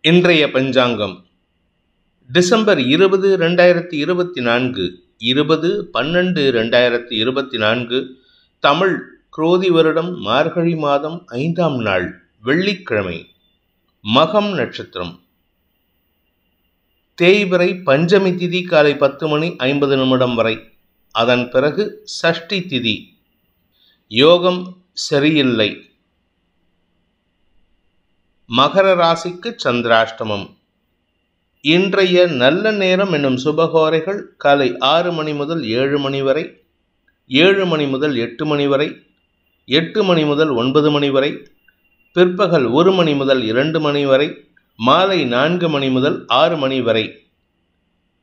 இன்றைய பஞ்சாங்கம் டிசம்பர் 20, 2024, 20/12/2024, தமிழ் குரோதி வருடம் மார்கழி மாதம் 5ஆம் நாள் வெள்ளிக்கிழமை, மகம் நட்சத்திரம். தேய்பிறை பஞ்சமி திதி காலை 10:50 வரை. அதன் பிறகு சஷ்டி திதி. யோகம் சரியில்லை. மகர ராசிக்கு சந்திராஷ்டமம். இன்றைய நல்ல நேரம் என்னும் சுபகோரைகள் காலை 6 மணி முதல் 7 மணி வரை, 7 மணி முதல் 8 மணி வரை, 8 மணி முதல் 9 மணி வரை, பிற்பகல் 1 மணி முதல் 2 மணி வரை, மாலை 4 மணி முதல் 6 மணி வரை.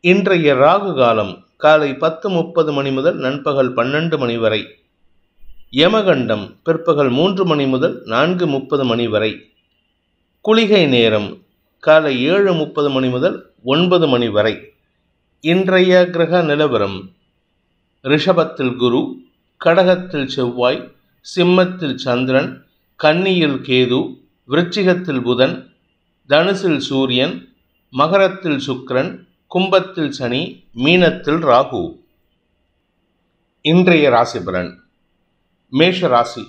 இன்றைய ராகு காலம் காலை 10:30 மணி முதல் நண்பகல் 12 மணி வரை. யமகண்டம் பிற்பகல் 3 மணி முதல் 4:30 மணி வரை. குளிகை நேரம் காலை 7:30 மணி முதல் 9 மணி வரை. இன்றைய கிரக நிலவரம்: ரிஷபத்தில் குரு, கடகத்தில் செவ்வாய், சிம்மத்தில் சந்திரன், கன்னியில் கேது, விருச்சிகத்தில் புதன், தனுசில் சூரியன், மகரத்தில் சுக்கிரன், கும்பத்தில் சனி, மீனத்தில் ராகு. இன்றைய ராசி பலன். மேஷ ராசி.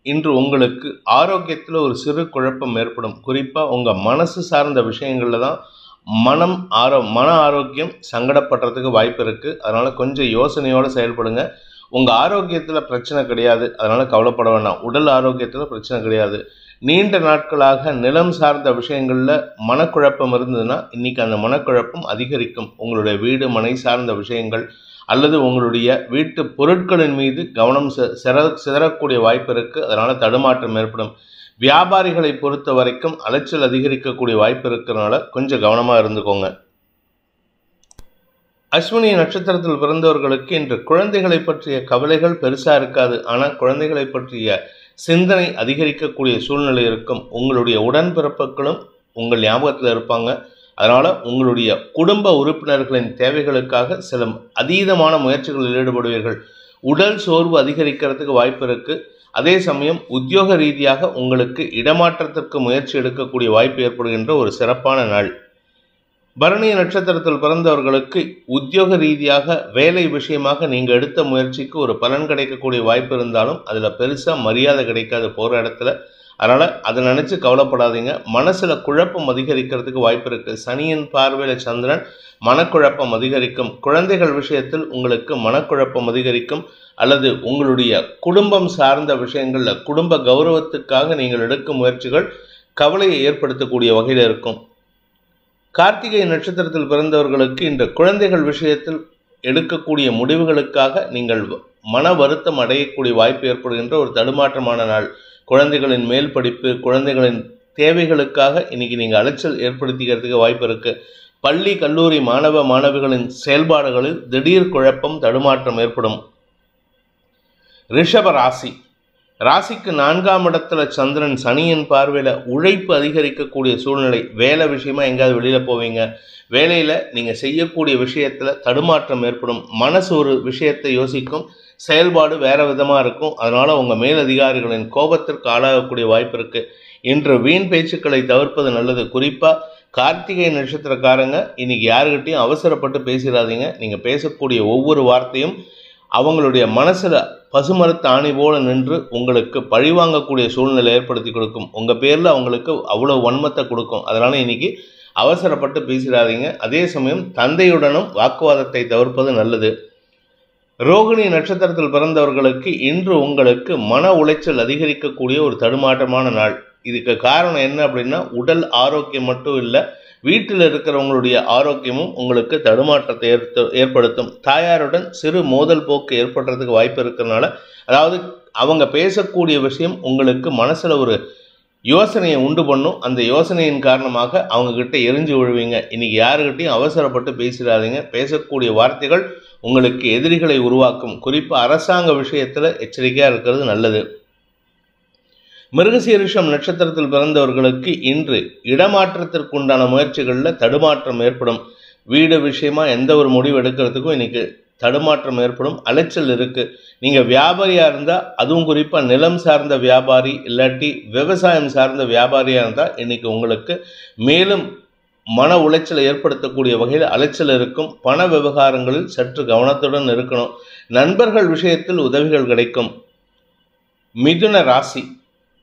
இன்று உங்களுக்கு ஆரோக்கியத்தில் ஒரு சிறு குழப்பம் ஏற்படும். குறிப்பாக உங்கள் மனசு சார்ந்த விஷயங்களில் தான் மன ஆரோக்கியம் சங்கடப்படுறதுக்கு வாய்ப்பு இருக்குது. அதனால் கொஞ்சம் யோசனையோடு செயல்படுங்க. உங்கள் ஆரோக்கியத்தில் பிரச்சனை கிடையாது, அதனால் கவலைப்பட வேண்டாம். உடல் ஆரோக்கியத்தில் பிரச்சனை கிடையாது. நீண்ட நாட்களாக நிலம் சார்ந்த விஷயங்களில் மனக்குழப்பம் இருந்ததுன்னா இன்றைக்கி அந்த மனக்குழப்பம் அதிகரிக்கும். உங்களுடைய வீடு மனை சார்ந்த விஷயங்கள் அல்லது உங்களுடைய வீட்டு பொருட்களின் மீது கவனம் சிதறக்கூடிய வாய்ப்பு இருக்குது. அதனால் தடுமாற்றம் ஏற்படும். வியாபாரிகளை பொறுத்த வரைக்கும் அலைச்சல் அதிகரிக்கக்கூடிய வாய்ப்பு இருக்கிறதுனால கொஞ்சம் கவனமாக இருந்துக்கோங்க. அஸ்வினி நட்சத்திரத்தில் பிறந்தவர்களுக்கு இன்று குழந்தைகளை பற்றிய கவலைகள் பெருசாக இருக்காது. ஆனால் குழந்தைகளை பற்றிய சிந்தனை அதிகரிக்கக்கூடிய சூழ்நிலை இருக்கும். உங்களுடைய உடன்பிறப்புகளும் உங்கள் ஞாபகத்தில் இருப்பாங்க. அதனால் உங்களுடைய குடும்ப உறுப்பினர்களின் தேவைகளுக்காக சில அதீதமான முயற்சிகளில் ஈடுபடுவீர்கள். உடல் சோர்வு அதிகரிக்கிறதுக்கு வாய்ப்பு இருக்குது. அதே சமயம் உத்தியோக ரீதியாக உங்களுக்கு இடமாற்றத்திற்கு முயற்சி எடுக்கக்கூடிய வாய்ப்பு ஏற்படுகின்ற ஒரு சிறப்பான நாள். பரணி நட்சத்திரத்தில் பிறந்தவர்களுக்கு உத்தியோக ரீதியாக வேலை விஷயமாக நீங்கள் எடுத்த முயற்சிக்கு ஒரு பலன் கிடைக்கக்கூடிய வாய்ப்பு இருந்தாலும் அதில் பெருசாக மரியாதை கிடைக்காது போகிற இடத்துல. அதனால் அதை நினச்சி கவலைப்படாதீங்க. மனசில் குழப்பம் அதிகரிக்கிறதுக்கு வாய்ப்பு இருக்குது. சனியின் பார்வையில் சந்திரன் மனக்குழப்பம் அதிகரிக்கும். குழந்தைகள் விஷயத்தில் உங்களுக்கு மனக்குழப்பம் அதிகரிக்கும். அல்லது உங்களுடைய குடும்பம் சார்ந்த விஷயங்களில் குடும்ப கௌரவத்துக்காக நீங்கள் எடுக்கும் முயற்சிகள் கவலையை ஏற்படுத்தக்கூடிய வகையில் இருக்கும். கார்த்திகை நட்சத்திரத்தில் பிறந்தவர்களுக்கு இந்த குழந்தைகள் விஷயத்தில் எடுக்கக்கூடிய முடிவுகளுக்காக நீங்கள் மன வருத்தம் அடையக்கூடிய வாய்ப்பு ஏற்படுகின்ற ஒரு தடுமாற்றமான நாள். குழந்தைகளின் மேல் படிப்பு, குழந்தைகளின் தேவைகளுக்காக இன்றைக்கி நீங்கள் அலைச்சல் ஏற்படுத்திக்கிறதுக்கு வாய்ப்பு இருக்குது. பள்ளி கல்லூரி மாணவ மாணவிகளின் செயல்பாடுகளில் திடீர் குழப்பம் தடுமாற்றம் ஏற்படும். ரிஷப ராசி. ராசிக்கு 4ஆம் இடத்துல சந்திரன் சனியின் பார்வையில் உழைப்பு அதிகரிக்கக்கூடிய சூழ்நிலை. வேலை விஷயமா எங்கேயாவது வெளியில் போவீங்க. வேலையில் நீங்கள் செய்யக்கூடிய விஷயத்தில் தடுமாற்றம் ஏற்படும். மனசு ஒரு விஷயத்தை யோசிக்கும், செயல்பாடு வேறு விதமாக இருக்கும். அதனால் உங்கள் மேலதிகாரிகளின் கோபத்திற்கு ஆளாகக்கூடிய வாய்ப்பு இருக்குது. இன்று வீண் பேச்சுக்களை தவிர்ப்பது நல்லது. குறிப்பாக கார்த்திகை நட்சத்திரக்காரங்க இன்றைக்கி யாருக்கிட்டையும் அவசரப்பட்டு பேசிடாதீங்க. நீங்கள் பேசக்கூடிய ஒவ்வொரு வார்த்தையும் அவங்களுடைய மனசில் பசுமரத்து ஆணி போல நின்று உங்களுக்கு பழிவாங்கக்கூடிய சூழ்நிலை ஏற்படுத்தி கொடுக்கும். உங்கள் பேரில் அவங்களுக்கு அவ்வளோ வன்மத்தை கொடுக்கும். அதனால் இன்றைக்கி அவசரப்பட்டு பேசிடாதீங்க. அதே சமயம் தந்தையுடனும் வாக்குவாதத்தை தவிர்ப்பது நல்லது. ரோகிணி நட்சத்திரத்தில் பிறந்தவர்களுக்கு இன்று உங்களுக்கு மன உளைச்சல் அதிகரிக்கக்கூடிய ஒரு தடுமாற்றமான நாள். இதுக்கு காரணம் என்ன அப்படின்னா, உடல் ஆரோக்கியம் மட்டும் இல்லை, வீட்டில் இருக்கிறவங்களுடைய ஆரோக்கியமும் உங்களுக்கு தடுமாற்றத்தை ஏற்படுத்தும். தாயாருடன் சிறு மோதல் போக்கு ஏற்படுறதுக்கு வாய்ப்பு இருக்கிறதுனால, அதாவது அவங்க பேசக்கூடிய விஷயம் உங்களுக்கு மனசில் ஒரு யோசனையை உண்டு பண்ணும். அந்த யோசனையின் காரணமாக அவங்கக்கிட்ட எரிஞ்சு விழுவீங்க. இன்றைக்கி யாருக்கிட்டையும் அவசரப்பட்டு பேசிடாதீங்க. பேசக்கூடிய வார்த்தைகள் உங்களுக்கு எதிரிகளை உருவாக்கும். குறிப்பாக அரசாங்க விஷயத்தில் எச்சரிக்கையாக இருக்கிறது நல்லது. மிருகசீரிஷம் நட்சத்திரத்தில் பிறந்தவர்களுக்கு இன்று இடமாற்றத்திற்கு உண்டான முயற்சிகளில் தடுமாற்றம் ஏற்படும். வீடு விஷயமா எந்த ஒரு முடிவு எடுக்கிறதுக்கும் இன்றைக்கி தடுமாற்றம் ஏற்படும், அலைச்சல் இருக்குது. நீங்கள் வியாபாரியாக இருந்தால், அதுவும் குறிப்பாக நிலம் சார்ந்த வியாபாரி இல்லாட்டி விவசாயம் சார்ந்த வியாபாரியாக இருந்தால் இன்றைக்கி உங்களுக்கு மேலும் மன உளைச்சலை ஏற்படுத்தக்கூடிய வகையில் அலைச்சல் இருக்கும். பண விவகாரங்களில் சற்று கவனத்துடன் இருக்கணும். நண்பர்கள் விஷயத்தில் உதவிகள் கிடைக்கும். மிதுன ராசி,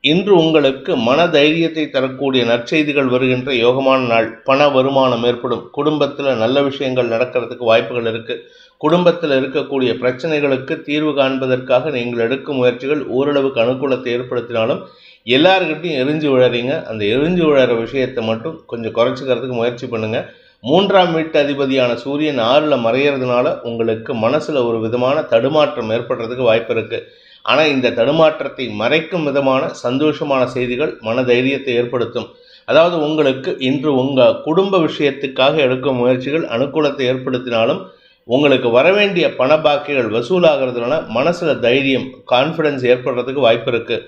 இன்று உங்களுக்கு மன தைரியத்தை தரக்கூடிய நற்செய்திகள் வருகின்ற யோகமான நாள். பண வருமானம் ஏற்படும். குடும்பத்தில் நல்ல விஷயங்கள் நடக்கிறதுக்கு வாய்ப்புகள் இருக்குது. குடும்பத்தில் இருக்கக்கூடிய பிரச்சனைகளுக்கு தீர்வு காண்பதற்காக நீங்கள் எடுக்கும் முயற்சிகள் ஓரளவுக்கு அனுகூலத்தை ஏற்படுத்தினாலும் எல்லாருக்கிட்டையும் எரிஞ்சு விழறீங்க. அந்த எரிஞ்சு விழற விஷயத்தை மட்டும் கொஞ்சம் குறைச்சிக்கிறதுக்கு முயற்சி பண்ணுங்கள். 3ஆம் வீட்டு அதிபதியான சூரியன் 6ல் மறையிறதுனால உங்களுக்கு மனசில் ஒரு விதமான தடுமாற்றம் ஏற்படுறதுக்கு வாய்ப்பு இருக்குது. ஆனால் இந்த தடுமாற்றத்தை மறைக்கும் விதமான சந்தோஷமான செய்திகள் மன தைரியத்தை ஏற்படுத்தும். அதாவது உங்களுக்கு இன்று உங்கள் குடும்ப விஷயத்துக்காக எடுக்கும் முயற்சிகள் அனுகூலத்தை ஏற்படுத்தினாலும் உங்களுக்கு வரவேண்டிய பண பாக்கிகள் வசூலாகிறதுனால மனசில் தைரியம், கான்ஃபிடன்ஸ் ஏற்படுறதுக்கு வாய்ப்பு இருக்குது.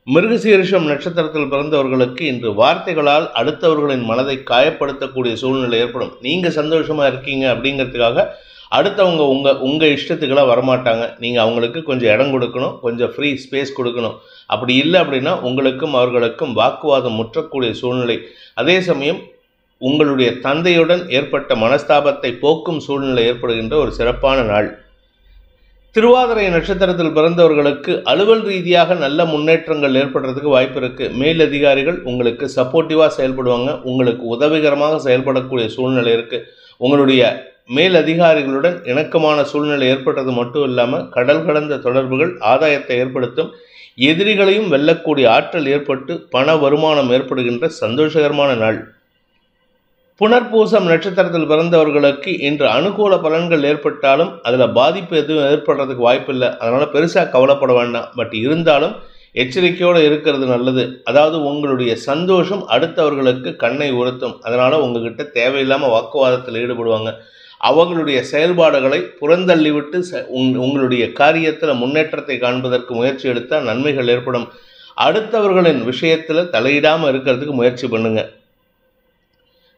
மிருகசீரிஷம் நட்சத்திரத்தில் பிறந்தவர்களுக்கு இன்று வார்த்தைகளால் அடுத்தவர்களின் மனதை காயப்படுத்தக்கூடிய சூழ்நிலை ஏற்படும். நீங்கள் சந்தோஷமாக இருக்கீங்க அப்படிங்கிறதுக்காக அடுத்தவங்க உங்கள் இஷ்டத்துக்கெல்லாம் வரமாட்டாங்க. நீங்கள் அவங்களுக்கு கொஞ்சம் இடம் கொடுக்கணும், கொஞ்சம் ஃப்ரீ ஸ்பேஸ் கொடுக்கணும். அப்படி இல்லை அப்படின்னா உங்களுக்கும் அவர்களுக்கும் வாக்குவாதம் முற்றக்கூடிய சூழ்நிலை. அதே சமயம் உங்களுடைய தந்தையுடன் ஏற்பட்ட மனஸ்தாபத்தை போக்கும் சூழ்நிலை ஏற்படுகின்ற ஒரு சிறப்பான நாள். திருவாதிரை நட்சத்திரத்தில் பிறந்தவர்களுக்கு அலுவல் ரீதியாக நல்ல முன்னேற்றங்கள் ஏற்படுறதுக்கு வாய்ப்பு இருக்குது. மேலதிகாரிகள் உங்களுக்கு சப்போர்ட்டிவாக செயல்படுவாங்க. உங்களுக்கு உதவிகரமாக செயல்படக்கூடிய சூழ்நிலை இருக்குது. உங்களுடைய மேலதிகாரிகளுடன் இணக்கமான சூழ்நிலை ஏற்படுறது மட்டும் இல்லாமல் கடல் கடந்த தொடர்புகள் ஆதாயத்தை ஏற்படுத்தும். எதிரிகளையும் வெல்லக்கூடிய ஆற்றல் ஏற்பட்டு பண வருமானம் ஏற்படுகின்ற சந்தோஷகரமான நாள். புனர்பூசம் நட்சத்திரத்தில் பிறந்தவர்களுக்கு இன்று அனுகூல பலன்கள் ஏற்பட்டாலும் அதில் பாதிப்பு எதுவும் ஏற்படுறதுக்கு வாய்ப்பு இல்லை. அதனால் பெருசாக கவலைப்பட வேண்டாம். பட் இருந்தாலும் எச்சரிக்கையோடு இருக்கிறது நல்லது. அதாவது உங்களுடைய சந்தோஷம் அடுத்தவர்களுக்கு கண்ணை உறுத்தும். அதனால் உங்ககிட்ட தேவையில்லாமல் வாக்குவாதத்தில் ஈடுபடுவாங்க. அவங்களுடைய செயல்பாடுகளை புறந்தள்ளிவிட்டு உங்களுடைய காரியத்தில் முன்னேற்றத்தை காண்பதற்கு முயற்சி எடுத்தால் நன்மைகள் ஏற்படும். அடுத்தவர்களின் விஷயத்தில் தலையிடாமல் இருக்கிறதுக்கு முயற்சி பண்ணுங்க.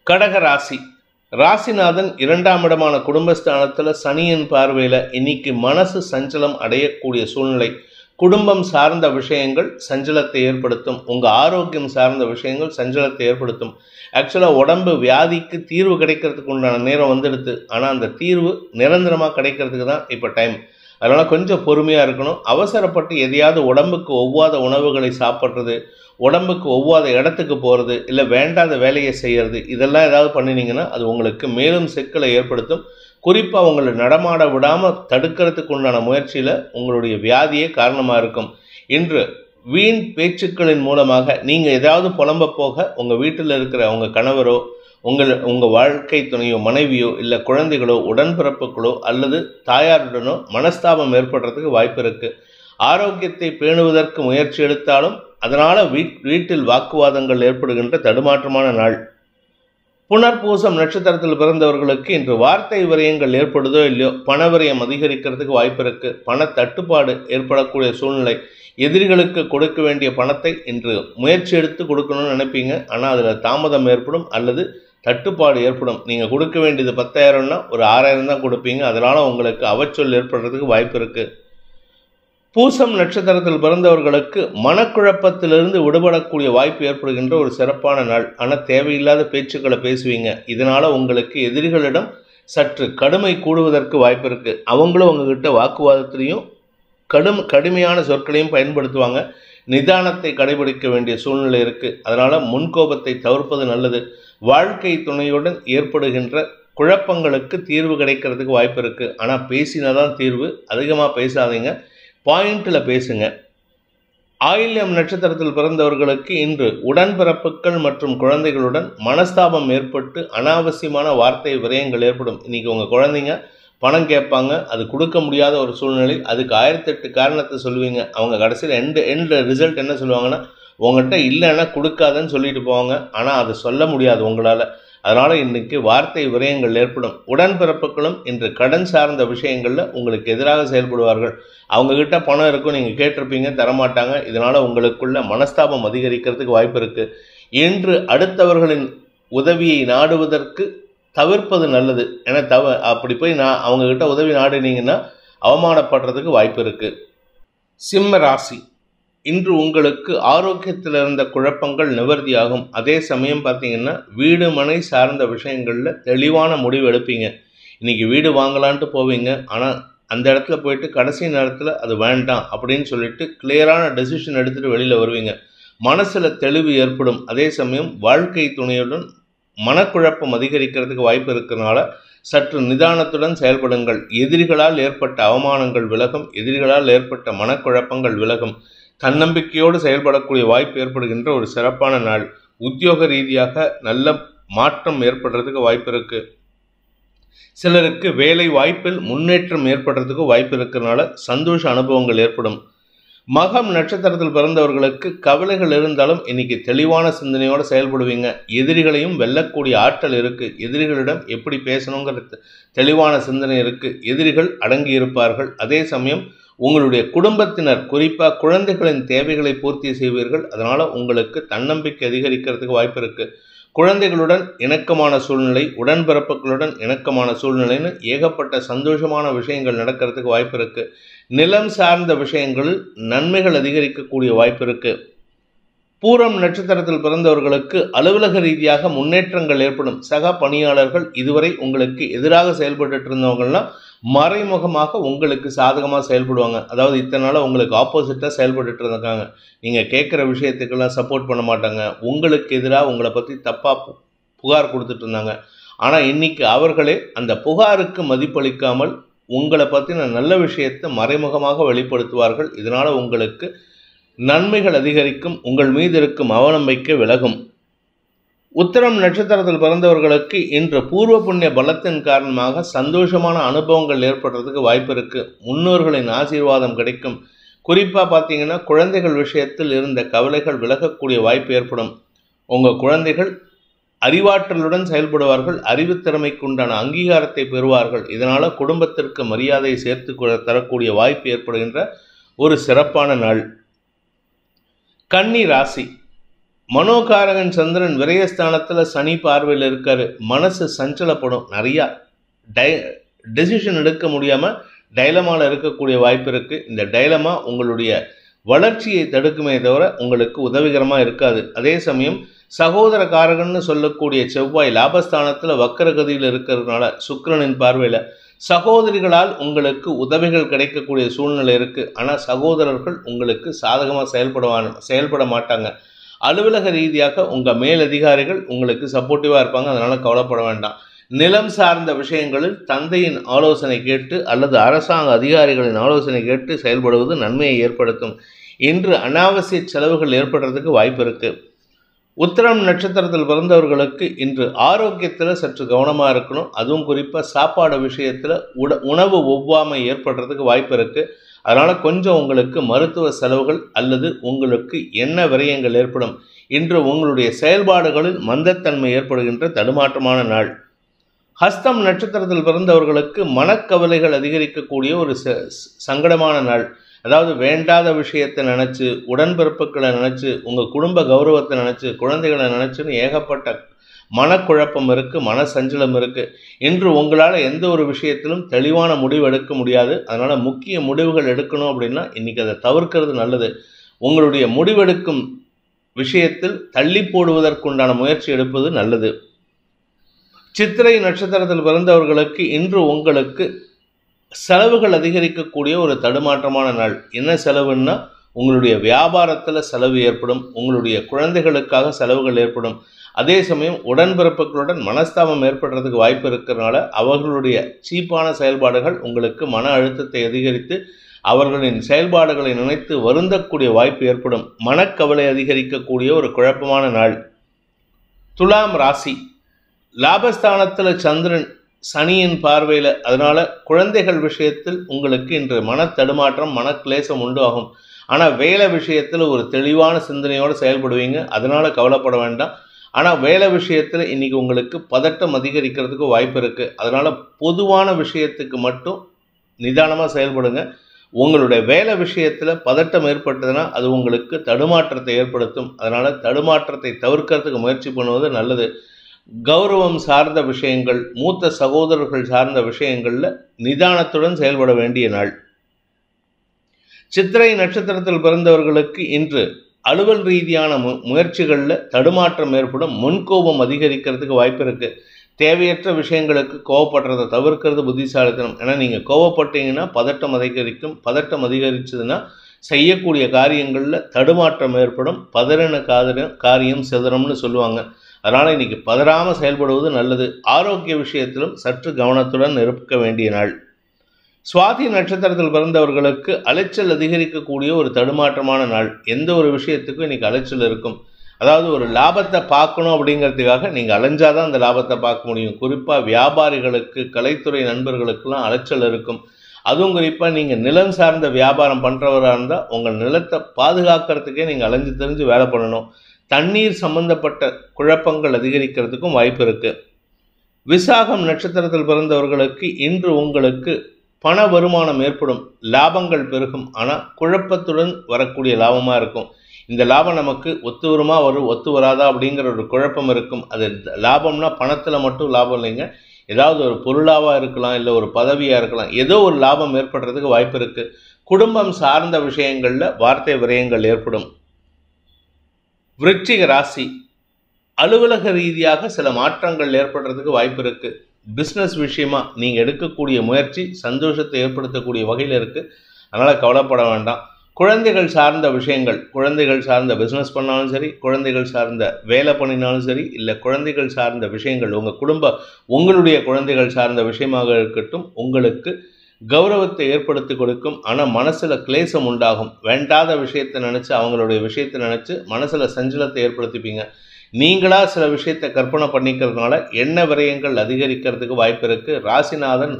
கடக ராசி, ராசிநாதன் 2ஆம் இடமான குடும்பஸ்தானத்தில் சனியின் பார்வையில் இன்னைக்கு மனசு சஞ்சலம் அடையக்கூடிய சூழ்நிலை. குடும்பம் சார்ந்த விஷயங்கள் சஞ்சலத்தை ஏற்படுத்தும். உங்கள் ஆரோக்கியம் சார்ந்த விஷயங்கள் சஞ்சலத்தை ஏற்படுத்தும். ஆக்சுவலாக உடம்பு வியாதிக்கு தீர்வு கிடைக்கிறதுக்கு உண்டான நேரம் வந்துடுது. ஆனால் அந்த தீர்வு நிரந்தரமாக கிடைக்கிறதுக்கு தான் இப்போ டைம். அதனால் கொஞ்சம் பொறுமையாக இருக்கணும். அவசரப்பட்டு எதையாவது உடம்புக்கு ஒவ்வாத உணவுகளை சாப்பிட்றது, உடம்புக்கு ஒவ்வாத இடத்துக்கு போகிறது, இல்லை வேண்டாத வேலையை செய்கிறது, இதெல்லாம் ஏதாவது பண்ணினீங்கன்னா அது உங்களுக்கு மேலும் சிக்கலை ஏற்படுத்தும். குறிப்பாக உங்களை நடமாட விடாமல் தடுக்கிறதுக்கு உண்டான முயற்சியில் உங்களுடைய வியாதியே காரணமாக இருக்கும். இன்று வீண் பேச்சுக்களின் மூலமாக நீங்கள் ஏதாவது புலம்ப போக உங்கள் வீட்டில் இருக்கிற உங்கள் கணவரோ உங்கள் வாழ்க்கை துணையோ மனைவியோ இல்லை குழந்தைகளோ உடன்பிறப்புகளோ அல்லது தாயாருடனோ மனஸ்தாபம் ஏற்படுறதுக்கு வாய்ப்பு இருக்குது. ஆரோக்கியத்தை பேணுவதற்கு முயற்சி எடுத்தாலும் அதனால் வீட்டில் வாக்குவாதங்கள் ஏற்படுகின்ற தடுமாற்றமான நாள். புனர்பூசம் நட்சத்திரத்தில் பிறந்தவர்களுக்கு இன்று வார்த்தை விரயங்கள் ஏற்படுதோ இல்லையோ பண விரயம் அதிகரிக்கிறதுக்கு வாய்ப்பு இருக்குது. பண தட்டுப்பாடு ஏற்படக்கூடிய சூழ்நிலை. எதிரிகளுக்கு கொடுக்க வேண்டிய பணத்தை இன்று முயற்சி எடுத்து கொடுக்கணும்னு நினைப்பீங்க. ஆனால் அதில் தாமதம் ஏற்படும் அல்லது தட்டுப்பாடு ஏற்படும். நீங்கள் கொடுக்க வேண்டியது 10,000னா ஒரு 6,000 தான் கொடுப்பீங்க. அதனால் உங்களுக்கு அவச்சொல் ஏற்படுறதுக்கு வாய்ப்பு இருக்குது. பூசம் நட்சத்திரத்தில் பிறந்தவர்களுக்கு மனக்குழப்பத்திலிருந்து விடுபடக்கூடிய வாய்ப்பு ஏற்படுகின்ற ஒரு சிறப்பான நாள். ஆனால் தேவையில்லாத பேச்சுக்களை பேசுவீங்க. இதனால் உங்களுக்கு எதிரிகளிடம் சற்று கடுமை கூடுவதற்கு வாய்ப்பு இருக்குது. அவங்களும் உங்ககிட்ட வாக்குவாதத்திலையும் கடுமையான சொற்களையும் பயன்படுத்துவாங்க. நிதானத்தை கடைபிடிக்க வேண்டிய சூழ்நிலை இருக்குது. அதனால் முன்கோபத்தை தவிர்ப்பது நல்லது. வாழ்க்கை துணையுடன் ஏற்படுகின்ற குழப்பங்களுக்கு தீர்வு கிடைக்கிறதுக்கு வாய்ப்பு இருக்குது. ஆனால் பேசினாதான் தீர்வு. அதிகமாக பேசாதீங்க, பாயிண்டில் பேசுங்க. ஆயில்யம் நட்சத்திரத்தில் பிறந்தவர்களுக்கு இன்று உடன்பிறப்புகள் மற்றும் குழந்தைகளுடன் மனஸ்தாபம் ஏற்பட்டு அனாவசியமான வார்த்தை விரயங்கள் ஏற்படும். இன்றைக்கி உங்கள் குழந்தைங்க பணம் கேட்பாங்க, அது கொடுக்க முடியாத ஒரு சூழ்நிலை. அதுக்கு 1008 காரணத்தை சொல்லுவீங்க. அவங்க கடைசியில் எண்ட் ரிசல்ட் என்ன சொல்லுவாங்கன்னா, உங்கள்கிட்ட இல்லைன்னா கொடுக்காதன்னு சொல்லிட்டு போவாங்க. ஆனால் அதை சொல்ல முடியாது உங்களால். அதனால் இன்றைக்கி வார்த்தை விரயங்கள் ஏற்படும். உடன்பிறப்புகளும் இன்று கடன் சார்ந்த விஷயங்களில் உங்களுக்கு எதிராக செயல்படுவார்கள். அவங்கக்கிட்ட பணம் இருக்கும், நீங்கள் கேட்டிருப்பீங்க, தரமாட்டாங்க. இதனால் உங்களுக்குள்ள மனஸ்தாபம் அதிகரிக்கிறதுக்கு வாய்ப்பு இருக்குது. இன்று அடுத்தவர்களின் உதவியை நாடுவதற்கு தவிர்ப்பது நல்லது. ஏன்னா அப்படி போய் அவங்கக்கிட்ட உதவி நாடினீங்கன்னா அவமானப்படுறதுக்கு வாய்ப்பு இருக்குது. சிம்ம ராசி, இன்று உங்களுக்கு ஆரோக்கியத்தில் இருந்த குழப்பங்கள் நிவர்த்தியாகும். அதே சமயம் பார்த்தீங்கன்னா வீடு மனை சார்ந்த விஷயங்களில் தெளிவான முடிவு எடுப்பீங்க. இன்றைக்கி வீடு வாங்கலான்ட்டு போவீங்க, ஆனால் அந்த இடத்துல போயிட்டு கடைசி நேரத்தில் அது வேண்டாம் அப்படின்னு சொல்லிட்டு கிளியரான டெசிஷன் எடுத்துகிட்டு வெளியில் வருவீங்க. மனசில் தெளிவு ஏற்படும். அதே சமயம் வாழ்க்கை துணையுடன் மனக்குழப்பம் அதிகரிக்கிறதுக்கு வாய்ப்பு இருக்கிறதுனால சற்று நிதானத்துடன் செயல்படுங்கள். எதிரிகளால் ஏற்பட்ட அவமானங்கள் விலகும். எதிரிகளால் ஏற்பட்ட மனக்குழப்பங்கள் விலகும். தன்னம்பிக்கையோடு செயல்படக்கூடிய வாய்ப்பு ஏற்படுகின்ற ஒரு சிறப்பான நாள். உத்தியோக ரீதியாக நல்ல மாற்றம் ஏற்படுறதுக்கு வாய்ப்பு இருக்குது. சிலருக்கு வேலை வாய்ப்பில் முன்னேற்றம் ஏற்படுறதுக்கு வாய்ப்பு இருக்கிறதுனால சந்தோஷ அனுபவங்கள் ஏற்படும். மகம் நட்சத்திரத்தில் பிறந்தவர்களுக்கு கவலைகள் இருந்தாலும் இன்னைக்கு தெளிவான சிந்தனையோடு செயல்படுவீங்க. எதிரிகளையும் வெல்லக்கூடிய ஆற்றல் இருக்குது. எதிரிகளிடம் எப்படி பேசணுங்கிறது தெளிவான சிந்தனை இருக்குது. எதிரிகள் அடங்கி இருப்பார்கள். அதே சமயம் உங்களுடைய குடும்பத்தினர், குறிப்பாக குழந்தைகளின் தேவைகளை பூர்த்தி செய்வீர்கள். அதனால் உங்களுக்கு தன்னம்பிக்கை அதிகரிக்கிறதுக்கு வாய்ப்பு இருக்குது. குழந்தைகளுடன் இணக்கமான சூழ்நிலை, உடன்பிறப்புகளுடன் இணக்கமான சூழ்நிலைன்னு ஏகப்பட்ட சந்தோஷமான விஷயங்கள் நடக்கிறதுக்கு வாய்ப்பு இருக்குது. நிலம் சார்ந்த விஷயங்களில் நன்மைகள் அதிகரிக்கக்கூடிய வாய்ப்பு இருக்குது. பூரம் நட்சத்திரத்தில் பிறந்தவர்களுக்கு அலுவலக ரீதியாக முன்னேற்றங்கள் ஏற்படும். சக பணியாளர்கள் இதுவரை உங்களுக்கு எதிராக செயல்பட்டு இருந்தவங்கலாம் மறைமுகமாக உங்களுக்கு சாதகமாக செயல்படுவாங்க. அதாவது இத்தனை நாளாக உங்களுக்கு ஆப்போசிட்டாக செயல்பட்டு இருக்காங்க. நீங்கள் கேட்குற விஷயத்துக்கெல்லாம் சப்போர்ட் பண்ண மாட்டாங்க. உங்களுக்கு எதிராக உங்களை பற்றி தப்பாக புகார் கொடுத்துட்டு இருந்தாங்க. ஆனால் இன்றைக்கி அவர்களே அந்த புகாருக்கு மதிப்பளிக்காமல் உங்களை பற்றின நல்ல விஷயத்தை மறைமுகமாக வெளிப்படுத்துவார்கள். இதனால் உங்களுக்கு நன்மைகள் அதிகரிக்கும். உங்கள் மீது இருக்கும் அவநம்பிக்கை விலகும். உத்திரம் நட்சத்திரத்தில் பிறந்தவர்களுக்கு இன்று பூர்வ புண்ணிய பலத்தின் காரணமாக சந்தோஷமான அனுபவங்கள் ஏற்படுறதுக்கு வாய்ப்பு இருக்குது. முன்னோர்களின் ஆசீர்வாதம் கிடைக்கும். குறிப்பாக பார்த்தீங்கன்னா குழந்தைகள் விஷயத்தில் இருந்த கவலைகள் விலகக்கூடிய வாய்ப்பு ஏற்படும். உங்கள் குழந்தைகள் அறிவாற்றலுடன் செயல்படுவார்கள். அறிவுத்திறமைக்கு உண்டான அங்கீகாரத்தை பெறுவார்கள். இதனால் குடும்பத்திற்கு மரியாதையை சேர்த்து தரக்கூடிய வாய்ப்பு ஏற்படுகின்ற ஒரு சிறப்பான நாள். கன்னி ராசி, மனோகாரகன் சந்திரன் விரயஸ்தானத்தில் சனி பார்வையில் இருக்காரு. மனசு சஞ்சலப்படும். நிறையா டெசிஷன் எடுக்க முடியாமல் டைலமாவில் இருக்கக்கூடிய வாய்ப்பு இருக்குது. இந்த டைலமா உங்களுடைய வளர்ச்சியை தடுக்குமே தவிர உங்களுக்கு உதவிகரமாக இருக்காது. அதே சமயம் சகோதர காரகன்னு சொல்லக்கூடிய செவ்வாய் லாபஸ்தானத்தில் வக்கரகதியில் இருக்கிறதுனால சுக்கிரனின் பார்வையில் சகோதரிகளால் உங்களுக்கு உதவிகள் கிடைக்கக்கூடிய சூழ்நிலை இருக்குது. ஆனால் சகோதரர்கள் உங்களுக்கு சாதகமாக செயல்பட மாட்டாங்க. அலுவலக ரீதியாக உங்கள் மேலதிகாரிகள் உங்களுக்கு சப்போர்ட்டிவாக இருப்பாங்க. அதனால் கவலைப்பட வேண்டாம். நிலம் சார்ந்த விஷயங்களில் தந்தையின் ஆலோசனை கேட்டு அல்லது அரசாங்க அதிகாரிகளின் ஆலோசனை கேட்டு செயல்படுவது நன்மையை ஏற்படுத்தும். இன்று அனாவசிய செலவுகள் ஏற்படுறதுக்கு வாய்ப்பு இருக்குது. உத்திரம் நட்சத்திரத்தில் பிறந்தவர்களுக்கு இன்று ஆரோக்கியத்தில் சற்று கவனமாக இருக்கணும். அதுவும் குறிப்பாக சாப்பாடு விஷயத்தில் உணவு ஒவ்வாமை ஏற்படுறதுக்கு வாய்ப்பு இருக்குது. அதனால் கொஞ்சம் உங்களுக்கு மருத்துவ செலவுகள் அல்லது உங்களுக்கு என்ன விரயங்கள் ஏற்படும். இன்று உங்களுடைய செயல்பாடுகளில் மந்தத்தன்மை ஏற்படுகின்ற தடுமாற்றமான நாள். ஹஸ்தம் நட்சத்திரத்தில் பிறந்தவர்களுக்கு மனக்கவலைகள் அதிகரிக்கக்கூடிய ஒரு சங்கடமான நாள். அதாவது வேண்டாத விஷயத்தை நினச்சி, உடன்பிறப்புகளை நினச்சி, உங்கள் குடும்ப கௌரவத்தை நினச்சி, குழந்தைகளை நினச்சின்னு ஏகப்பட்ட மனக்குழப்பம் இருக்குது, மனசஞ்சலம் இருக்குது. இன்று உங்களால் எந்த ஒரு விஷயத்திலும் தெளிவான முடிவு எடுக்க முடியாது. அதனால் முக்கிய முடிவுகள் எடுக்கணும் அப்படின்னா இன்றைக்கி அதை தவிர்க்கிறது நல்லது. உங்களுடைய முடிவெடுக்கும் விஷயத்தில் தள்ளி போடுவதற்குண்டான முயற்சி எடுப்பது நல்லது. சித்திரை நட்சத்திரத்தில் பிறந்தவர்களுக்கு இன்று உங்களுக்கு செலவுகள் அதிகரிக்கக்கூடிய ஒரு தடுமாற்றமான நாள். என்ன செலவுன்னா உங்களுடைய வியாபாரத்தில் செலவு ஏற்படும். உங்களுடைய குழந்தைகளுக்காக செலவுகள் ஏற்படும். அதே சமயம் உடன்பிறப்புகளுடன் மனஸ்தாபம் ஏற்படுறதுக்கு வாய்ப்பு இருக்கிறதுனால அவர்களுடைய சீப்பான செயல்பாடுகள் உங்களுக்கு மன அழுத்தத்தை அதிகரித்து அவர்களின் செயல்பாடுகளை நினைத்து வருந்தக்கூடிய வாய்ப்பு ஏற்படும். மனக்கவலை அதிகரிக்கக்கூடிய ஒரு குழப்பமான நாள். துலாம் ராசி, லாபஸ்தானத்தில் சந்திரன் சனியின் பார்வையில், அதனால் குழந்தைகள் விஷயத்தில் உங்களுக்கு இன்று மனத்தடுமாற்றம், மனக்லேசம் உண்டு ஆகும். ஆனால் வேலை விஷயத்தில் ஒரு தெளிவான சிந்தனையோடு செயல்படுவீங்க. அதனால் கவலைப்பட வேண்டாம். ஆனால் வேலை விஷயத்தில் இன்றைக்கி உங்களுக்கு பதட்டம் அதிகரிக்கிறதுக்கு வாய்ப்பு இருக்குது. அதனால் பொதுவான விஷயத்துக்கு மட்டும் நிதானமாக செயல்படுங்க. உங்களுடைய வேலை விஷயத்தில் பதட்டம் ஏற்பட்டதுன்னா அது உங்களுக்கு தடுமாற்றத்தை ஏற்படுத்தும். அதனால் தடுமாற்றத்தை தவிர்க்கிறதுக்கு முயற்சி பண்ணுவது நல்லது. கௌரவம் சார்ந்த விஷயங்கள், மூத்த சகோதரர்கள் சார்ந்த விஷயங்கள்ல நிதானத்துடன் செயல்பட வேண்டிய நாள். சித்திரை நட்சத்திரத்தில் பிறந்தவர்களுக்கு இன்று அலுவல் ரீதியான முயற்சிகளில் தடுமாற்றம் ஏற்படும். முன்கோபம் அதிகரிக்கிறதுக்கு வாய்ப்பு இருக்கு. தேவையற்ற விஷயங்களுக்கு கோவப்படுறதை தவிர்க்கிறது புத்திசாலித்தனம். ஏன்னா நீங்கள் கோவப்பட்டீங்கன்னா பதட்டம் அதிகரிக்கும். பதட்டம் அதிகரிச்சதுன்னா செய்யக்கூடிய காரியங்களில் தடுமாற்றம் ஏற்படும். பதறின காரியம் சிதறம்னு சொல்லுவாங்க. அதனால் இன்னைக்கு பதறாமல் செயல்படுவது நல்லது. ஆரோக்கிய விஷயத்திலும் சற்று கவனத்துடன் இருக்க வேண்டிய நாள். சுவாதி நட்சத்திரத்தில் பிறந்தவர்களுக்கு அலைச்சல் அதிகரிக்கக்கூடிய ஒரு தடுமாற்றமான நாள். எந்த ஒரு விஷயத்துக்கும் இன்னைக்கு அலைச்சல் இருக்கும். அதாவது ஒரு லாபத்தை பார்க்கணும் அப்படிங்கிறதுக்காக நீங்கள் அலைஞ்சாதான் அந்த லாபத்தை பார்க்க முடியும். குறிப்பாக வியாபாரிகளுக்கு, கலைத்துறை நண்பர்களுக்கெல்லாம் அலைச்சல் இருக்கும். அதுவும் குறிப்பாக நீங்கள் நிலம் சார்ந்த வியாபாரம் பண்ணுறவராக இருந்தால் உங்கள் நிலத்தை பாதுகாக்கிறதுக்கே நீங்கள் அலைஞ்சு தெரிஞ்சு வேலை பண்ணணும். தண்ணீர் சம்பந்தப்பட்ட குழப்பங்கள் அதிகரிக்கிறதுக்கும் வாய்ப்பு இருக்குது. விசாகம் நட்சத்திரத்தில் பிறந்தவர்களுக்கு இன்று உங்களுக்கு பண வருமானம் ஏற்படும். லாபங்கள் பெருகும். ஆனால் குழப்பத்துடன் வரக்கூடிய லாபமாக இருக்கும். இந்த லாபம் நமக்கு ஒத்து வருமா ஒத்து வராதா அப்படிங்கிற ஒரு குழப்பம் இருக்கும். அது லாபம்னா பணத்தில் மட்டும் லாபம் இல்லைங்க. ஏதாவது ஒரு பொருளாவாக இருக்கலாம், இல்லை ஒரு பதவியாக இருக்கலாம். ஏதோ ஒரு லாபம் ஏற்படுறதுக்கு வாய்ப்பு இருக்குது. குடும்பம் சார்ந்த விஷயங்களில் வார்த்தை விரயங்கள் ஏற்படும். விருச்சிக ராசி, அலுவலக ரீதியாக சில மாற்றங்கள் ஏற்படுறதுக்கு வாய்ப்பு இருக்குது. பிஸ்னஸ் விஷயமா நீங்கள் எடுக்கக்கூடிய முயற்சி சந்தோஷத்தை ஏற்படுத்தக்கூடிய வகையில் இருக்குது. அதனால் கவலைப்பட வேண்டாம். குழந்தைகள் சார்ந்த விஷயங்கள், குழந்தைகள் சார்ந்த பிஸ்னஸ் பண்ணாலும் சரி, குழந்தைகள் சார்ந்த வேலை பண்ணினாலும் சரி, இல்லை குழந்தைகள் சார்ந்த விஷயங்கள் உங்களுடைய குழந்தைகள் சார்ந்த விஷயமாக இருக்கட்டும், உங்களுக்கு கௌரவத்தை ஏற்படுத்தி கொடுக்கும். ஆனால் மனசில் கிளேசம் உண்டாகும். வேண்டாத விஷயத்தை நினச்சி, அவங்களுடைய விஷயத்தை நினச்சி மனசில் சஞ்சலத்தை ஏற்படுத்திப்பீங்க. நீங்களாக சில விஷயத்தை கற்பனை பண்ணிக்கிறதுனால எண்ண விரயங்கள் அதிகரிக்கிறதுக்கு வாய்ப்பு இருக்குது. ராசிநாதன்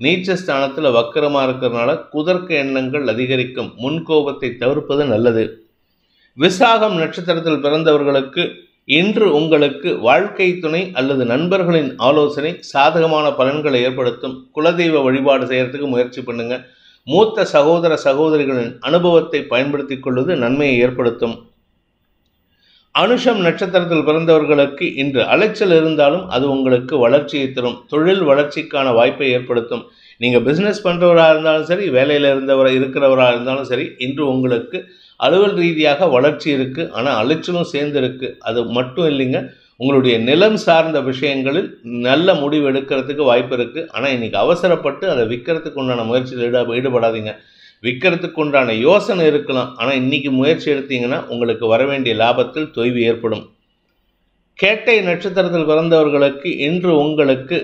நீச்ச ஸ்தானத்தில் வக்கரமாக இருக்கிறதுனால குதர்க்க எண்ணங்கள் அதிகரிக்கும். முன்கோபத்தை தவிர்ப்பது நல்லது. விசாகம் நட்சத்திரத்தில் பிறந்தவர்களுக்கு இன்று உங்களுக்கு வாழ்க்கை துணை அல்லது நண்பர்களின் ஆலோசனை சாதகமான பலன்களை ஏற்படுத்தும். குலதெய்வ வழிபாடு செய்கிறதுக்கு முயற்சி பண்ணுங்க. மூத்த சகோதர சகோதரிகளின் அனுபவத்தை பயன்படுத்தி கொள்வது நன்மையை ஏற்படுத்தும். அனுஷம் நட்சத்திரத்தில் பிறந்தவர்களுக்கு இன்று அலைச்சல் இருந்தாலும் அது உங்களுக்கு வளர்ச்சியை தரும். தொழில் வளர்ச்சிக்கான வாய்ப்பை ஏற்படுத்தும். நீங்கள் பிஸ்னஸ் பண்ணுறவராக இருந்தாலும் சரி, வேலையில் இருக்கிறவராக இருந்தாலும் சரி, இன்று உங்களுக்கு அலுவல் ரீதியாக வளர்ச்சி இருக்குது. ஆனால் அலைச்சலும் சேர்ந்து இருக்குது. அது மட்டும் இல்லைங்க, உங்களுடைய நிலம் சார்ந்த விஷயங்களில் நல்ல முடிவு எடுக்கிறதுக்கு வாய்ப்பு இருக்குது. ஆனால் இன்றைக்கி அவசரப்பட்டு அதை விற்கிறதுக்கு உண்டான முயற்சியில் ஈடுபடாதீங்க. விற்கிறதுக்கு உண்டான யோசனை இருக்கலாம். ஆனால் இன்றைக்கி முயற்சி எடுத்தீங்கன்னா உங்களுக்கு வர வேண்டிய லாபத்தில் தொய்வு ஏற்படும். கேட்டை நட்சத்திரத்தில் பிறந்தவர்களுக்கு இன்று உங்களுக்கு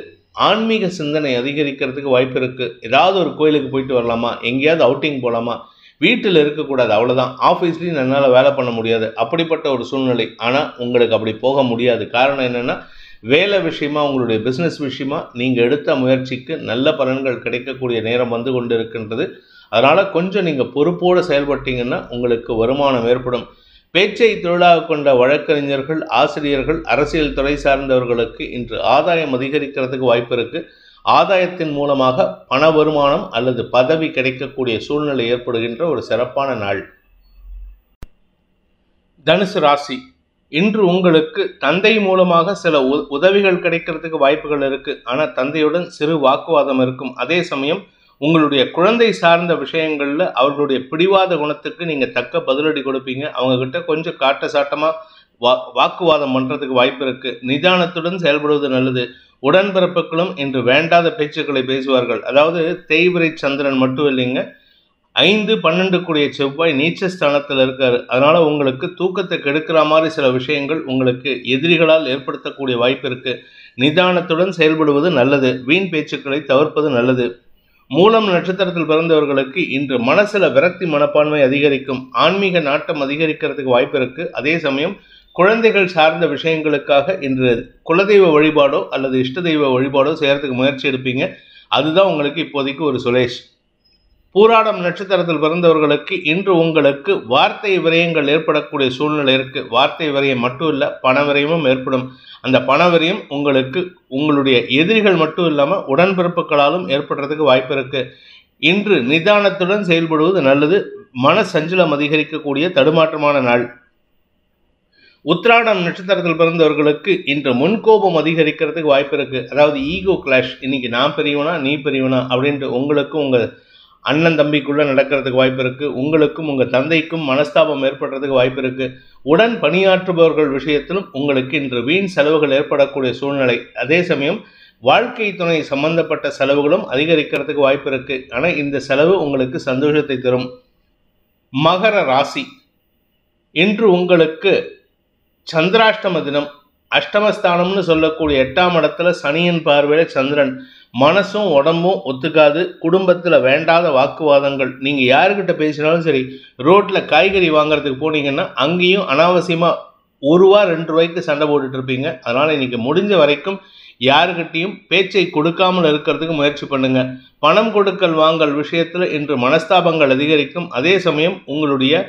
ஆன்மீக சிந்தனை அதிகரிக்கிறதுக்கு வாய்ப்பு இருக்குது. ஏதாவது ஒரு கோயிலுக்கு போயிட்டு வரலாமா, எங்கேயாவது அவுட்டிங் போகலாமா, வீட்டில் இருக்கக்கூடாது, அவ்வளோதான். ஆஃபீஸ்லேயும் என்னால் வேலை பண்ண முடியாது, அப்படிப்பட்ட ஒரு சூழ்நிலை. ஆனால் உங்களுக்கு அப்படி போக முடியாது. காரணம் என்னென்னா, வேலை விஷயமா, உங்களுடைய பிஸ்னஸ் விஷயமா நீங்கள் எடுத்த முயற்சிக்கு நல்ல பலன்கள் கிடைக்கக்கூடிய நேரம் வந்து கொண்டு இருக்கின்றது. அதனால் கொஞ்சம் நீங்கள் பொறுப்போடு செயல்பட்டீங்கன்னா உங்களுக்கு வருமானம் ஏற்படும். பேச்சை தொழிலாக கொண்ட வழக்கறிஞர்கள், ஆசிரியர்கள், அரசியல் துறை சார்ந்தவர்களுக்கு இன்று ஆதாயம் அதிகரிக்கிறதுக்கு வாய்ப்பு இருக்குது. ஆதாயத்தின் மூலமாக பண வருமானம் அல்லது பதவி கிடைக்கக்கூடிய சூழ்நிலை ஏற்படுகின்ற ஒரு சிறப்பான நாள். தனுசு ராசி, இன்று உங்களுக்கு தந்தை மூலமாக சில உதவிகள் கிடைக்கிறதுக்கு வாய்ப்புகள் இருக்குது. ஆனால் தந்தையுடன் சிறு வாக்குவாதம் இருக்கும். அதே சமயம் உங்களுடைய குழந்தை சார்ந்த விஷயங்களில் அவர்களுடைய பிடிவாத குணத்துக்கு நீங்கள் தக்க பதிலடி கொடுப்பீங்க. அவங்கக்கிட்ட கொஞ்சம் காட்ட சாட்டமாக வாக்குவாதம் பண்ணுறதுக்கு வாய்ப்பு இருக்குது. நிதானத்துடன் செயல்படுவது நல்லது. உடன்பிறப்புகளும் இன்று வேண்டாத பேச்சுக்களை பேசுவார்கள். அதாவது தேய்பிரை சந்திரன் மட்டும் இல்லைங்க, 5-12 கூடிய செவ்வாய் நீச்சஸ்தானத்தில் இருக்காரு. அதனால் உங்களுக்கு தூக்கத்தை கெடுக்கிற மாதிரி சில விஷயங்கள் உங்களுக்கு எதிரிகளால் ஏற்படுத்தக்கூடிய வாய்ப்பு இருக்குது. நிதானத்துடன் செயல்படுவது நல்லது. வீண் பேச்சுக்களை தவிர்ப்பது நல்லது. மூலம் நட்சத்திரத்தில் பிறந்தவர்களுக்கு இன்று மனசில் விரக்தி மனப்பான்மை அதிகரிக்கும். ஆன்மீக நாட்டம் அதிகரிக்கிறதுக்கு வாய்ப்பு இருக்குது. அதே சமயம் குழந்தைகள் சார்ந்த விஷயங்களுக்காக இன்று குலதெய்வ வழிபாடோ அல்லது இஷ்ட தெய்வ வழிபாடோ செய்கிறதுக்கு முயற்சி எடுப்பீங்க. அதுதான் உங்களுக்கு இப்போதைக்கு ஒரு சுலேஷ். பூராடம் நட்சத்திரத்தில் பிறந்தவர்களுக்கு இன்று உங்களுக்கு வார்த்தை விரயங்கள் ஏற்படக்கூடிய சூழ்நிலை இருக்குது. வார்த்தை விரயம் மட்டும் இல்லை, பண விரயமும் ஏற்படும். அந்த பண விரயம் உங்களுக்கு உங்களுடைய எதிரிகள் மட்டும் இல்லாமல் உடன்பிறப்புகளாலும் ஏற்படுறதுக்கு வாய்ப்பு இருக்குது. இன்று நிதானத்துடன் செயல்படுவது நல்லது. மன சஞ்சலம் அதிகரிக்கக்கூடிய தடுமாற்றமான நாள். உத்திராடம் நட்சத்திரத்தில் பிறந்தவர்களுக்கு இன்று முன்கோபம் அதிகரிக்கிறதுக்கு வாய்ப்பு இருக்கு. அதாவது ஈகோ கிளாஷ், இன்னைக்கு நான் பெரியவனா நீ பெரியவனா அப்படின்ட்டு உங்களுக்கும் உங்க அண்ணன் தம்பிக்குள்ள நடக்கிறதுக்கு வாய்ப்பு இருக்கு. உங்களுக்கும் உங்க தந்தைக்கும் மனஸ்தாபம் ஏற்படுறதுக்கு வாய்ப்பு இருக்கு. உடன் பணியாற்றுபவர்கள் விஷயத்திலும் உங்களுக்கு இன்று வீண் செலவுகள் ஏற்படக்கூடிய சூழ்நிலை. அதே சமயம் வாழ்க்கை துணை சம்பந்தப்பட்ட செலவுகளும் அதிகரிக்கிறதுக்கு வாய்ப்பு இருக்கு. ஆனால் இந்த செலவு உங்களுக்கு சந்தோஷத்தை தரும். மகர ராசி, இன்று உங்களுக்கு சந்திராஷ்டம தினம். அஷ்டமஸ்தானம்னு சொல்லக்கூடிய 8ஆம் இடத்துல சனியின் பார்வையில சந்திரன். மனசும் உடம்பும் ஒத்துக்காது. குடும்பத்தில் வேண்டாத வாக்குவாதங்கள். நீங்கள் யாருக்கிட்ட பேசினாலும் சரி, ரோட்டில் காய்கறி வாங்குறதுக்கு போனீங்கன்னா அங்கேயும் அனாவசியமாக ₹1 ₹2 சண்டை போட்டுட்டு இருப்பீங்க. அதனால் இன்னைக்கு முடிஞ்ச வரைக்கும் யாருக்கிட்டையும் பேச்சை கொடுக்காமல் இருக்கிறதுக்கு முயற்சி பண்ணுங்க. பணம் கொடுக்கல் வாங்கல் விஷயத்தில் இன்று மனஸ்தாபங்கள் அதிகரிக்கும். அதே சமயம் உங்களுடைய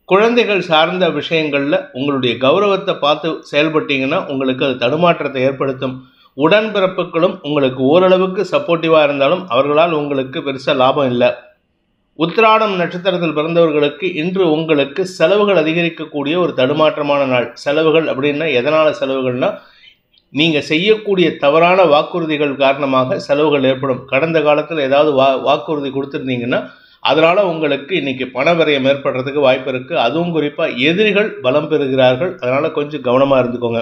குழந்தைகள் சார்ந்த விஷயங்களில் உங்களுடைய கௌரவத்தை பார்த்து செயல்பட்டீங்கன்னா உங்களுக்கு அது தடுமாற்றத்தை ஏற்படுத்தும். உடன்பிறப்புகளும் உங்களுக்கு ஓரளவுக்கு சப்போர்ட்டிவாக இருந்தாலும் அவர்களால் உங்களுக்கு பெருசாக லாபம் இல்லை. உத்திராடம் நட்சத்திரத்தில் பிறந்தவர்களுக்கு இன்று உங்களுக்கு செலவுகள் அதிகரிக்கக்கூடிய ஒரு தடுமாற்றமான நாள். செலவுகள் அப்படின்னா எதனால் செலவுகள்னா, நீங்கள் செய்யக்கூடிய தவறான வாக்குறுதிகள் காரணமாக செலவுகள் ஏற்படும். கடந்த காலத்தில் ஏதாவது வாக்குறுதி கொடுத்துருந்தீங்கன்னா அதனால் உங்களுக்கு இன்றைக்கி பண விரயம் ஏற்படுறதுக்கு வாய்ப்பு இருக்குது. அதுவும் குறிப்பாக எதிரிகள் பலம் பெறுகிறார்கள். அதனால் கொஞ்சம் கவனமாக இருந்துக்கோங்க.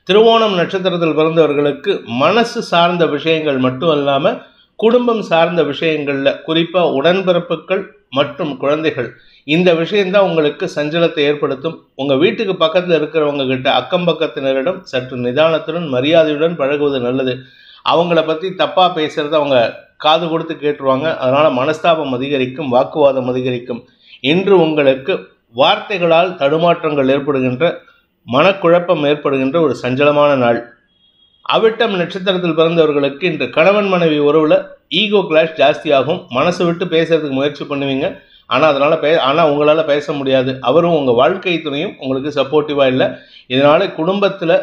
திருவோணம் நட்சத்திரத்தில் பிறந்தவர்களுக்கு மனசு சார்ந்த விஷயங்கள் மட்டும் இல்லாமல் குடும்பம் சார்ந்த விஷயங்களில், குறிப்பாக உடன்பிறப்புகள் மற்றும் குழந்தைகள், இந்த விஷயந்தான் உங்களுக்கு சஞ்சலத்தை ஏற்படுத்தும். உங்கள் வீட்டுக்கு பக்கத்தில் இருக்கிறவங்க கிட்ட, அக்கம் பக்கத்தினரிடம் சற்று நிதானத்துடன் மரியாதையுடன் பழகுவது நல்லது. அவங்கள பற்றி தப்பாக பேசுகிறத அவங்க காது கொடுத்து கேட்டுருவாங்க. அதனால் மனஸ்தாபம் அதிகரிக்கும், வாக்குவாதம் அதிகரிக்கும். இன்று உங்களுக்கு வார்த்தைகளால் தடுமாற்றங்கள் ஏற்படுகின்ற, மனக்குழப்பம் ஏற்படுகின்ற ஒரு சஞ்சலமான நாள். அவிட்டம் நட்சத்திரத்தில் பிறந்தவர்களுக்கு இன்று கணவன் மனைவி உறவில் ஈகோ கிளாஷ் ஜாஸ்தியாகும். மனசு விட்டு பேசுறதுக்கு முயற்சி பண்ணுவீங்க. ஆனால் உங்களால் பேச முடியாது. அவரும் உங்கள் வாழ்க்கை துணையும் உங்களுக்கு சப்போர்ட்டிவாக இல்லை. இதனால் குடும்பத்தில்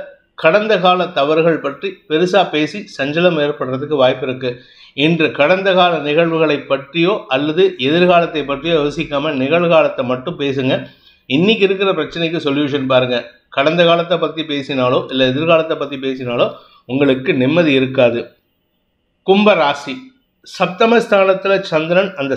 கடந்த கால தவறுகள் பற்றி பெருசாக பேசி சஞ்சலம் ஏற்படுறதுக்கு வாய்ப்பு இருக்குது. இன்று கடந்த கால நிகழ்வுகளை பற்றியோ அல்லது எதிர்காலத்தை பற்றியோ யோசிக்காமல் நிகழ்காலத்தை மட்டும் பேசுங்க. இன்றைக்கி இருக்கிற பிரச்சனைக்கு சொல்யூஷன் பாருங்கள். கடந்த காலத்தை பற்றி பேசினாலோ இல்லை எதிர்காலத்தை பற்றி பேசினாலோ உங்களுக்கு நிம்மதி இருக்காது. கும்பராசி, சப்தமஸ்தானத்தில் சந்திரன், அந்த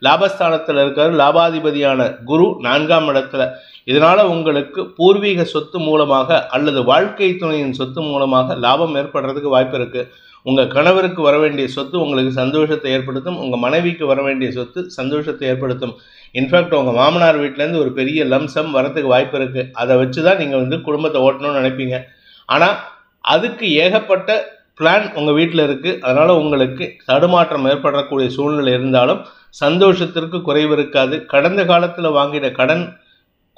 லாபஸ்தானத்தில் இருக்கார். லாபாதிபதியான குரு 4ஆம் இடத்துல. இதனால் உங்களுக்கு பூர்வீக சொத்து மூலமாக அல்லது வாழ்க்கை துணையின் சொத்து மூலமாக லாபம் ஏற்படுறதுக்கு வாய்ப்பு இருக்குது. உங்கள் கணவருக்கு வர வேண்டிய சொத்து உங்களுக்கு சந்தோஷத்தை ஏற்படுத்தும். உங்கள் மனைவிக்கு வர வேண்டிய சொத்து சந்தோஷத்தை ஏற்படுத்தும். இன்ஃபேக்ட் உங்கள் மாமனார் வீட்டிலேருந்து ஒரு பெரிய லம்சம் வரத்துக்கு வாய்ப்பு இருக்குது. அதை வச்சு தான் நீங்கள் குடும்பத்தை ஓட்டணும்னு நினைப்பீங்க. ஆனால் அதுக்கு ஏகப்பட்ட பிளான் உங்கள் வீட்டில் இருக்குது. அதனால் உங்களுக்கு தடுமாற்றம் ஏற்படக்கூடிய சூழ்நிலை இருந்தாலும் சந்தோஷத்திற்கு குறைவு இருக்காது. கடந்த காலத்தில் வாங்கின கடன்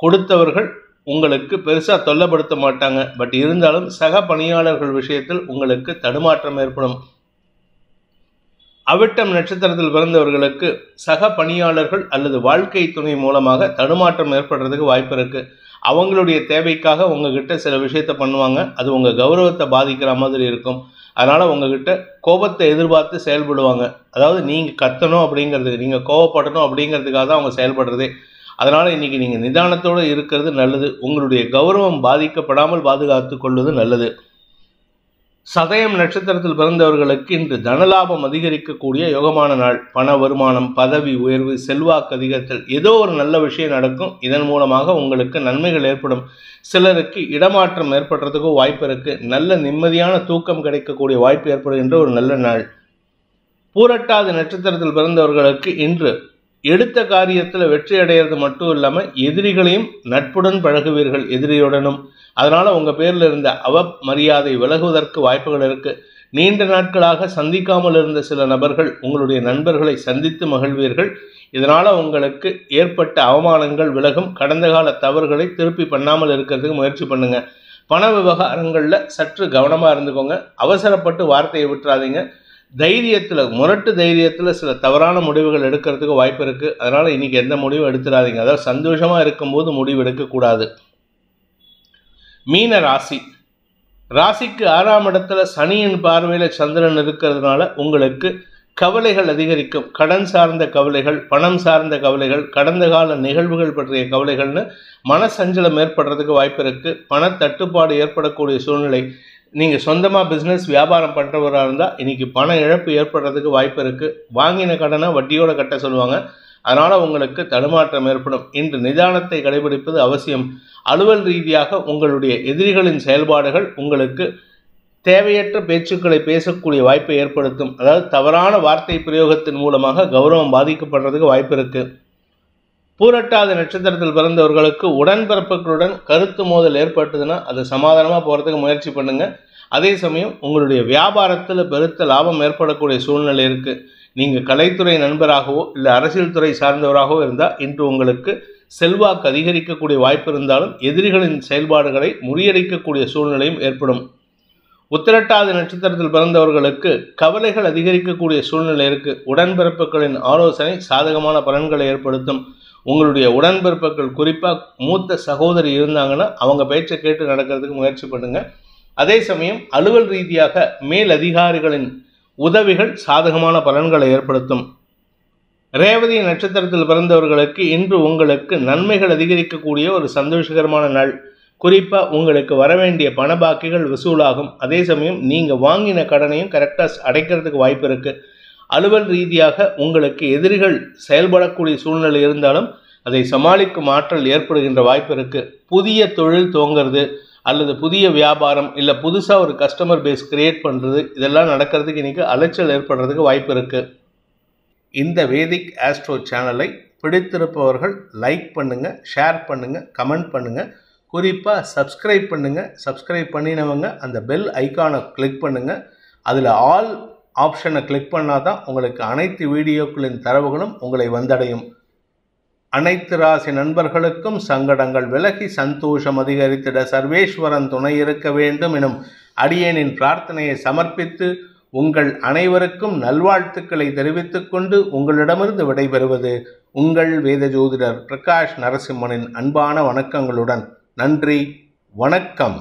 கொடுத்தவர்கள் உங்களுக்கு பெருசாக தொல்லைப்படுத்த மாட்டாங்க. பட் இருந்தாலும் சக பணியாளர்கள் விஷயத்தில் உங்களுக்கு தடுமாற்றம் ஏற்படும். அவிட்டம் நட்சத்திரத்தில் பிறந்தவர்களுக்கு சக பணியாளர்கள் அல்லது வாழ்க்கை துணை மூலமாக தடுமாற்றம் ஏற்படுறதுக்கு வாய்ப்பு இருக்குது. அவங்களுடைய தேவைக்காக உங்ககிட்ட சில விஷயத்த பண்ணுவாங்க. அது உங்கள் கௌரவத்தை பாதிக்கிற மாதிரி இருக்கும். அதனால் உங்ககிட்ட கோபத்தை எதிர்பார்த்து செயல்படுவாங்க. அதாவது நீங்கள் கத்தணும் அப்படிங்கிறதுக்கு, நீங்கள் கோபப்படணும் அப்படிங்கிறதுக்காக தான் அவங்க செயல்படுறதே. அதனால் இன்றைக்கி நீங்கள் நிதானத்தோடு இருக்கிறது நல்லது. உங்களுடைய கௌரவம் பாதிக்கப்படாமல் பாதுகாத்து கொள்வது நல்லது. சதயம் நட்சத்திரத்தில் பிறந்தவர்களுக்கு இன்று தனலாபம் அதிகரிக்கக்கூடிய யோகமான நாள். பண வருமானம், பதவி உயர்வு, செல்வாக்கு அதிகரித்தல், ஏதோ ஒரு நல்ல விஷயம் நடக்கும். இதன் மூலமாக உங்களுக்கு நன்மைகள் ஏற்படும். சிலருக்கு இடமாற்றம் ஏற்படுறதுக்கும் வாய்ப்பு இருக்குது. நல்ல நிம்மதியான தூக்கம் கிடைக்கக்கூடிய வாய்ப்பு ஏற்படுகின்ற ஒரு நல்ல நாள். பூரட்டாதி நட்சத்திரத்தில் பிறந்தவர்களுக்கு இன்று எடுத்த காரியத்தில் வெற்றி அடைகிறது மட்டும் இல்லாமல் எதிரிகளையும் நட்புடன் பழகுவீர்கள், எதிரியுடனும். அதனால் உங்கள் பேரில் இருந்த அவமரியாதை விலகுவதற்கு வாய்ப்புகள் இருக்குது. நீண்ட நாட்களாக சந்திக்காமல் இருந்த சில நபர்கள் உங்களுடைய நண்பர்களை சந்தித்து மகிழ்வீர்கள். இதனால் உங்களுக்கு ஏற்பட்ட அவமானங்கள் விலகும். கடந்த கால தவறுகளை திருப்பி பண்ணாமல் இருக்கிறதுக்கு முயற்சி பண்ணுங்கள். பண விவகாரங்களில் சற்று கவனமாக இருந்துக்கோங்க. அவசரப்பட்டு வார்த்தையை விட்டுறாதீங்க. முரட்டு தைரியத்தில் சில தவறான முடிவுகள் எடுக்கிறதுக்கு வாய்ப்பு இருக்குது. அதனால் இன்றைக்கி எந்த முடிவும் எடுத்துடாதீங்க. அதாவது சந்தோஷமாக இருக்கும்போது முடிவு எடுக்கக்கூடாது. மீன ராசிக்கு 6ஆம் இடத்துல சனியின் பார்வையில் சந்திரன் இருக்கிறதுனால உங்களுக்கு கவலைகள் அதிகரிக்கும். கடன் சார்ந்த கவலைகள், பணம் சார்ந்த கவலைகள், கடந்த கால நிகழ்வுகள் பற்றிய கவலைகள்னு மனசஞ்சலம் ஏற்படுறதுக்கு வாய்ப்பு இருக்குது. பணத்தட்டுப்பாடு ஏற்படக்கூடிய சூழ்நிலை. நீங்கள் சொந்தமாக பிஸ்னஸ் வியாபாரம் பண்ணுறவராக இருந்தால் இன்றைக்கி பண இழப்பு ஏற்படுறதுக்கு வாய்ப்பு இருக்குது. வாங்கின கடனை வட்டியோடு கட்ட சொல்லுவாங்க. அதனால் உங்களுக்கு தடுமாற்றம் ஏற்படும். இன்று நிதானத்தை கடைபிடிப்பது அவசியம். அலுவல் ரீதியாக உங்களுடைய எதிரிகளின் செயல்பாடுகள் உங்களுக்கு தேவையற்ற பேச்சுக்களை பேசக்கூடிய வாய்ப்பை ஏற்படுத்தும். அதாவது தவறான வார்த்தை பிரயோகத்தின் மூலமாக கௌரவம் பாதிக்கப்படுறதுக்கு வாய்ப்பு இருக்குது. பூரட்டாதி நட்சத்திரத்தில் பிறந்தவர்களுக்கு உடன்பிறப்புகளுடன் கருத்து மோதல் ஏற்பட்டதுன்னா அது சமாதானமாக போகிறதுக்கு முயற்சி பண்ணுங்கள். அதே சமயம் உங்களுடைய வியாபாரத்தில் பெருத்த லாபம் ஏற்படக்கூடிய சூழ்நிலை இருக்குது. நீங்கள் கலைத்துறை நண்பராகவோ இல்லை அரசியல் துறை சார்ந்தவராகவோ இருந்தால் இன்று உங்களுக்கு செல்வாக்கு அதிகரிக்கக்கூடிய வாய்ப்பு இருந்தாலும் எதிரிகளின் செயல்பாடுகளை முறியடிக்கக்கூடிய சூழ்நிலையும் ஏற்படும். உத்திரட்டாதி நட்சத்திரத்தில் பிறந்தவர்களுக்கு கவலைகள் அதிகரிக்கக்கூடிய சூழ்நிலை இருக்குது. உடன்பிறப்புகளின் ஆலோசனை சாதகமான பலன்களை ஏற்படுத்தும். உங்களுடைய உடன்பிறப்புகள் குறிப்பாக மூத்த சகோதரி இருந்தாங்கன்னா அவங்க பேச்சை கேட்டு நடக்கிறதுக்கு முயற்சி பண்ணுங்கள். அதே சமயம் அலுவல் ரீதியாக மேல் அதிகாரிகளின் உதவிகள் சாதகமான பலன்களை ஏற்படுத்தும். ரேவதி நட்சத்திரத்தில் பிறந்தவர்களுக்கு இன்று உங்களுக்கு நன்மைகள் அதிகரிக்கக்கூடிய ஒரு சந்தோஷகரமான நாள். குறிப்பாக உங்களுக்கு வரவேண்டிய பண பாக்கிகள் வசூலாகும். அதே சமயம் நீங்கள் வாங்கின கடனையும் கரெக்டாக அடைக்கிறதுக்கு வாய்ப்பு இருக்குது. அலுவல் ரீதியாக உங்களுக்கு எதிரிகள் செயல்படக்கூடிய சூழ்நிலை இருந்தாலும் அதை சமாளிக்கும் ஆற்றல் ஏற்படுகின்ற வாய்ப்பு இருக்குது. புதிய தொழில் துவங்கிறது அல்லது புதிய வியாபாரம் இல்லை புதுசாக ஒரு கஸ்டமர் பேஸ் கிரியேட் பண்ணுறது இதெல்லாம் நடக்கிறதுக்கு இன்றைக்கி அலைச்சல் ஏற்படுறதுக்கு வாய்ப்பு இருக்குது. இந்த வேதிக் ஆஸ்ட்ரோ சேனலை பிடித்திருப்பவர்கள் லைக் பண்ணுங்கள், ஷேர் பண்ணுங்கள், கமெண்ட் பண்ணுங்கள். குறிப்பாக சப்ஸ்கிரைப் பண்ணுங்கள். சப்ஸ்கிரைப் பண்ணினவங்க அந்த பெல் ஐக்கானை கிளிக் பண்ணுங்கள். அதில் ஆல் ஆப்ஷனை கிளிக் பண்ணால் தான் உங்களுக்கு அனைத்து வீடியோக்களின் தரவுகளும் உங்களை வந்தடையும். அனைத்து ராசி நண்பர்களுக்கும் சங்கடங்கள் விலகி சந்தோஷம் அதிகரித்திட சர்வேஸ்வரன் துணை இருக்க வேண்டும் எனும் அடியேனின் பிரார்த்தனையை சமர்ப்பித்து உங்கள் அனைவருக்கும் நல்வாழ்த்துக்களை தெரிவித்துக் கொண்டு உங்களிடமிருந்து விடைபெறுவது உங்கள் வேத ஜோதிடர் பிரகாஷ் நரசிம்மனின் அன்பான வணக்கங்களுடன். நன்றி, வணக்கம்.